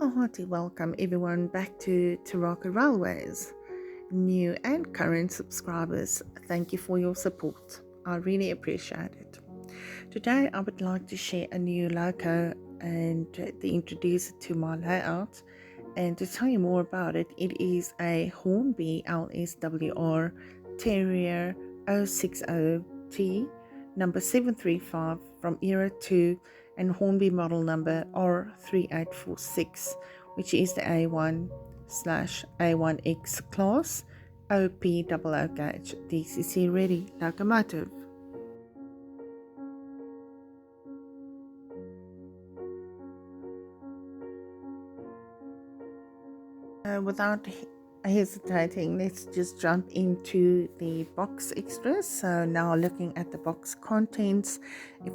A hearty welcome everyone back to Terrier Railways. New and current subscribers, thank you for your support. I really appreciate it. Today I would like to share a new loco and to introduce it to my layout. And to tell you more about it, it is a Hornby LSWR Terrier 060T number 735 from Era 2 and Hornby model number R3846, which is the A1/A1X class OPOO gauge DCC ready locomotive. Without hesitating, let's just jump into the box extras. So now looking at the box contents,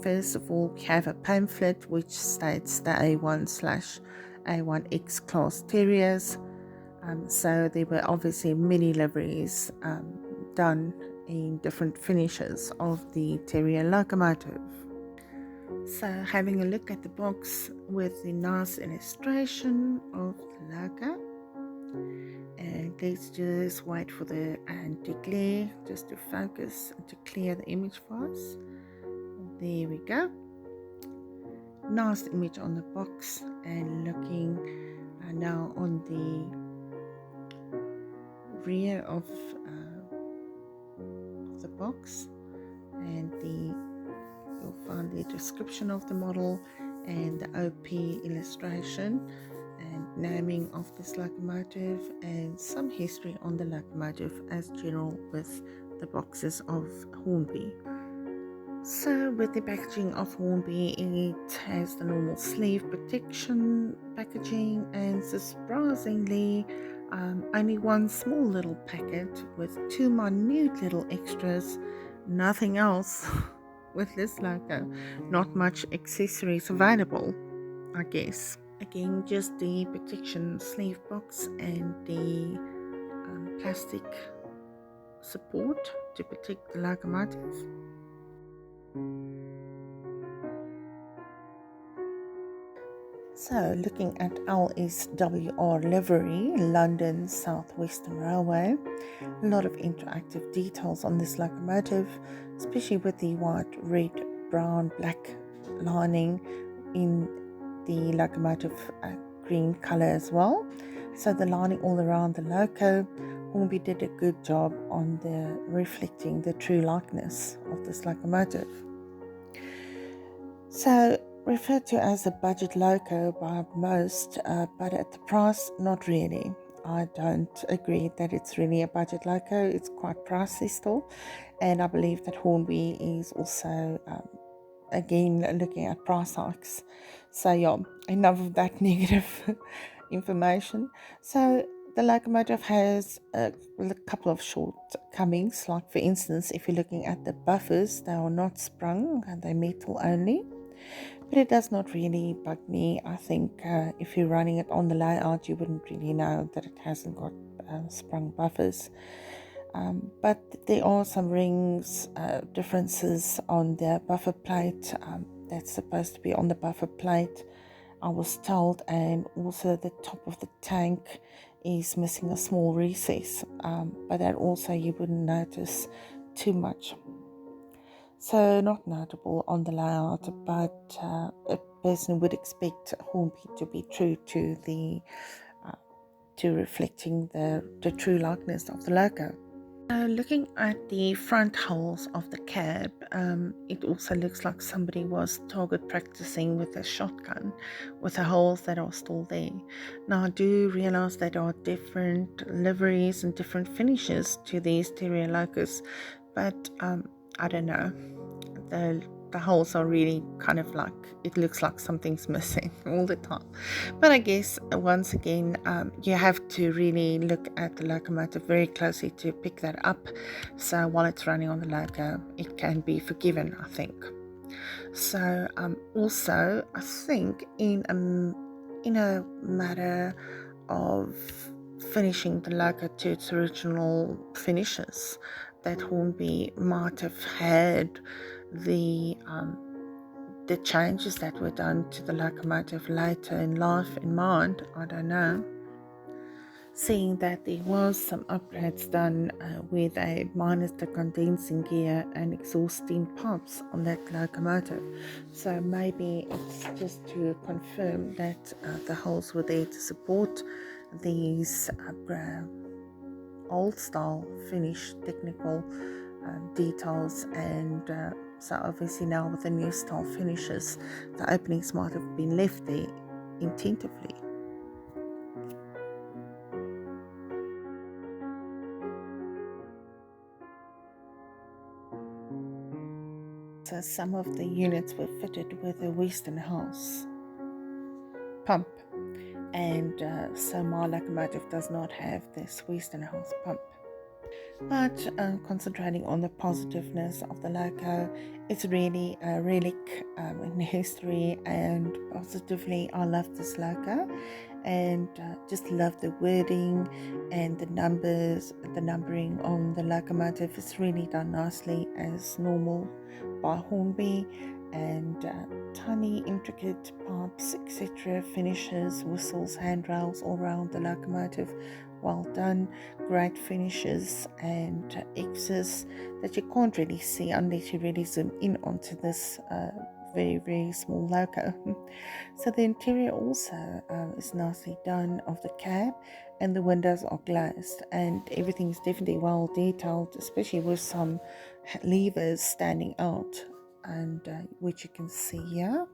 first of all we have a pamphlet which states the A1/A1X class terriers. So there were obviously many liveries done in different finishes of the terrier locomotive. So having a look at the box with the nice illustration of the logo, and let's just wait for the anti-glare just to focus and to clear the image for us. There we go. Nice image on the box, and looking now on the rear of the box, and you'll find the description of the model and the OP illustration and naming of this locomotive and some history on the locomotive as general with the boxes of Hornby. So with the packaging of Hornby, it has the normal sleeve protection packaging, and surprisingly only one small little packet with two minute little extras, nothing else with this logo, not much accessories available, I guess. Again, just the protection sleeve box and the plastic support to protect the locomotive. So looking at LSWR livery, London South Western Railway, a lot of interactive details on this locomotive, especially with the white, red, brown, black lining in the locomotive green color as well. So the lining all around the loco, Hornby did a good job on the reflecting the true likeness of this locomotive. So referred to as a budget loco by most, but at the price, not really. I don't agree that it's really a budget loco. It's quite pricey still, and I believe that Hornby is also again looking at price hikes. So yeah, enough of that negative information. So the locomotive has a couple of shortcomings, like for instance, if you're looking at the buffers, they are not sprung and they're metal only. But it does not really bug me. I think if you're running it on the layout, you wouldn't really know that it hasn't got sprung buffers. But there are some rings differences on the buffer plate that's supposed to be on the buffer plate, I was told, and also the top of the tank is missing a small recess, but that also you wouldn't notice too much. So not notable on the layout, but a person would expect Hornby to be true to the to reflecting the true likeness of the logo. Looking at the front holes of the cab, it also looks like somebody was target practicing with a shotgun with the holes that are still there. Now I do realize that there are different liveries and different finishes to these terrier locos, but I don't know, the holes are really kind of like, it looks like something's missing all the time. But I guess once again, you have to really look at the locomotive very closely to pick that up. So while it's running on the loco, it can be forgiven, I think. So also I think in a matter of finishing the loco to its original finishes, that Hornby might have had the the changes that were done to the locomotive later in life in mind, I don't know. Seeing that there was some upgrades done where they minus the condensing gear and exhaust steam pumps on that locomotive, so maybe it's just to confirm that the holes were there to support these old style finish technical details, and so obviously now with the new style finishes, the openings might have been left there intentively. So some of the units were fitted with a Westinghouse pump, and so my locomotive does not have this Westinghouse pump. But concentrating on the positiveness of the loco, it's really a relic in history, and positively I love this loco, and just love the wording and the numbers. The numbering on the locomotive is really done nicely as normal by Hornby, and tiny intricate pipes, etc., finishes, whistles, handrails all around the locomotive. Well done. Great finishes and X's that you can't really see unless you really zoom in onto this very small loco. So the interior also is nicely done of the cab, and the windows are glazed, and everything is definitely well detailed, especially with some levers standing out, and which you can see here.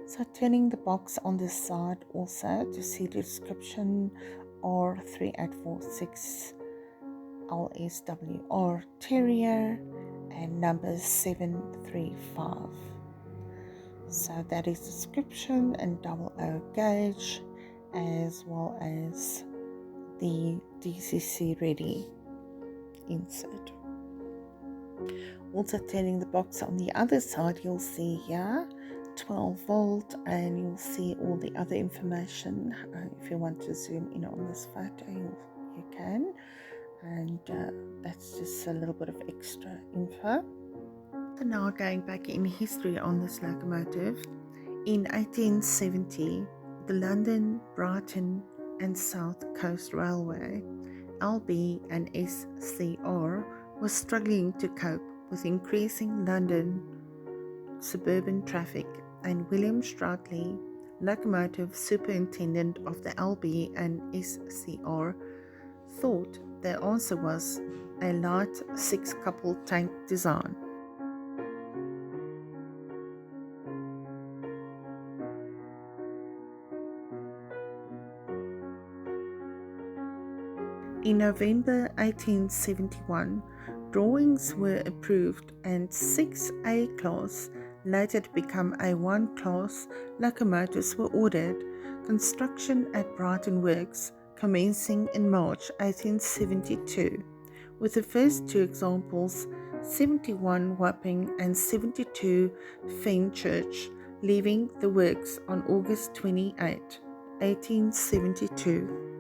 So turning the box on this side also to see the description, R3846 LSWR Terrier and number 735. So that is description and double O gauge, as well as the DCC ready insert. Also turning the box on the other side, you'll see here 12 volt, and you'll see all the other information. If you want to zoom in on this photo, you can, and that's just a little bit of extra info. So now going back in history on this locomotive, in 1870 the London, Brighton and South Coast Railway, LB and SCR, was struggling to cope with increasing London suburban traffic, and William Stroutley, locomotive superintendent of the LB and SCR, thought the answer was a light six-couple tank design. In November 1871, drawings were approved and 6 A-class, later to become A1 class, locomotives were ordered. Construction at Brighton Works commencing in March 1872, with the first two examples, 71 Wapping and 72 Fenchurch, leaving the works on August 28, 1872.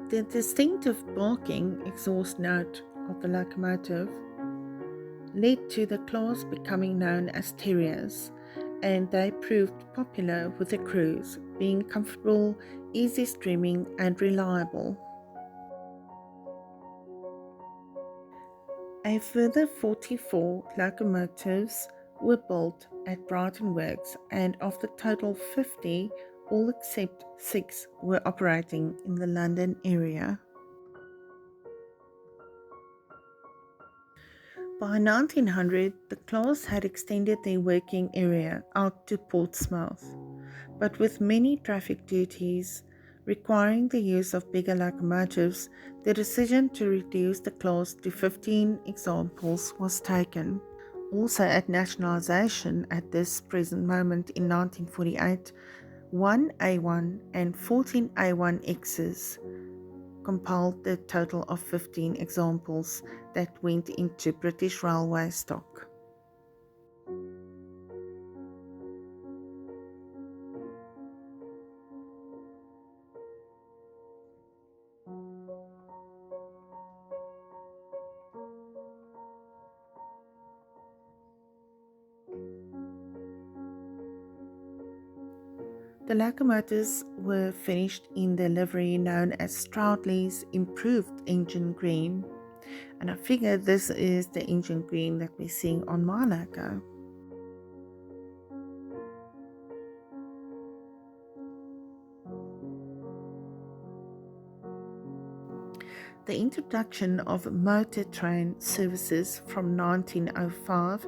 The distinctive barking exhaust note of the locomotive led to the class becoming known as terriers, and they proved popular with the crews, being comfortable, easy streaming and reliable. A further 44 locomotives were built at Brighton Works, and of the total 50, all except 6 were operating in the London area. By 1900, the class had extended their working area out to Portsmouth, but with many traffic duties requiring the use of bigger locomotives, the decision to reduce the class to 15 examples was taken. Also at nationalisation at this present moment in 1948, 1 A1 and 14 A1Xs compiled the total of 15 examples that went into British Railway stock. The locomotives were finished in the livery known as Stroudley's Improved Engine Green, and I figure this is the engine green that we're seeing on my loco. The introduction of motor train services from 1905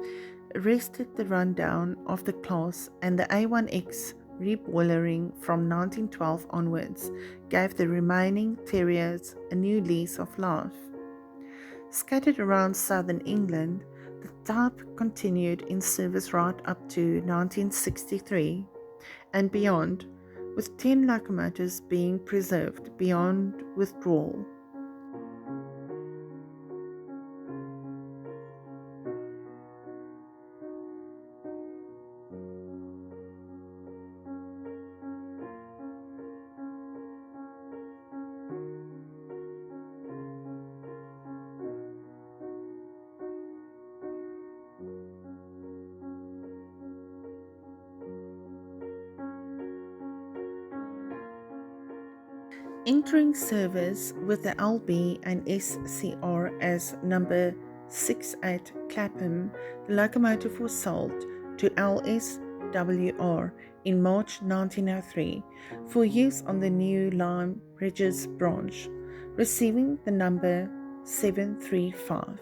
arrested the rundown of the class, and the A1X reboilering from 1912 onwards gave the remaining Terriers a new lease of life. Scattered around southern England, the type continued in service right up to 1963 and beyond, with 10 locomotives being preserved beyond withdrawal. Entering service with the LB and SCR as number 68 Clapham, the locomotive was sold to LSWR in March 1903 for use on the new Lyme Regis branch, receiving the number 735.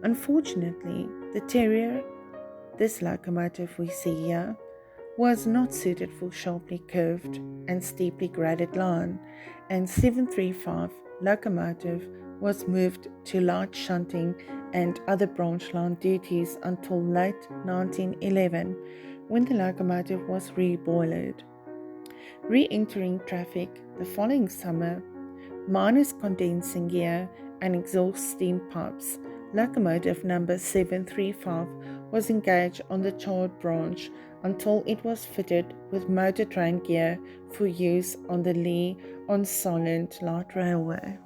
Unfortunately, the Terrier, this locomotive we see here, was not suited for sharply curved and steeply graded line, and 735 locomotive was moved to light shunting and other branch line duties until late 1911, when the locomotive was reboilered. Re-entering traffic the following summer, minus condensing gear and exhaust steam pipes, locomotive number 735 was engaged on the Chard branch until it was fitted with motor train gear for use on the Lee on Solent Light Railway.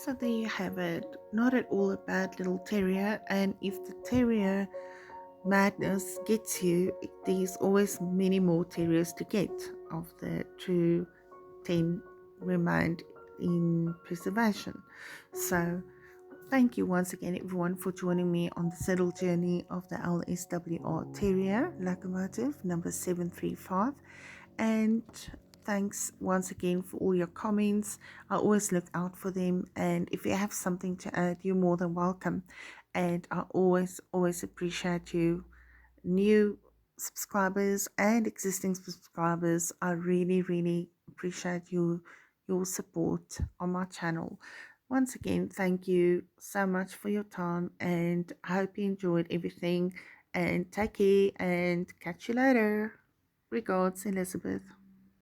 So there you have it. Not at all a bad little terrier, and if the terrier madness gets you, there's always many more terriers to get. Of the true 10 remained in preservation. So thank you once again, everyone, for joining me on the saddle journey of the LSWR Terrier locomotive number 735. And thanks once again for all your comments. I always look out for them, and if you have something to add, you're more than welcome. And I always appreciate you, new subscribers and existing subscribers. I really appreciate your support on my channel. Once again, thank you so much for your time, and I hope you enjoyed everything, and take care and catch you later. Regards, Elizabeth.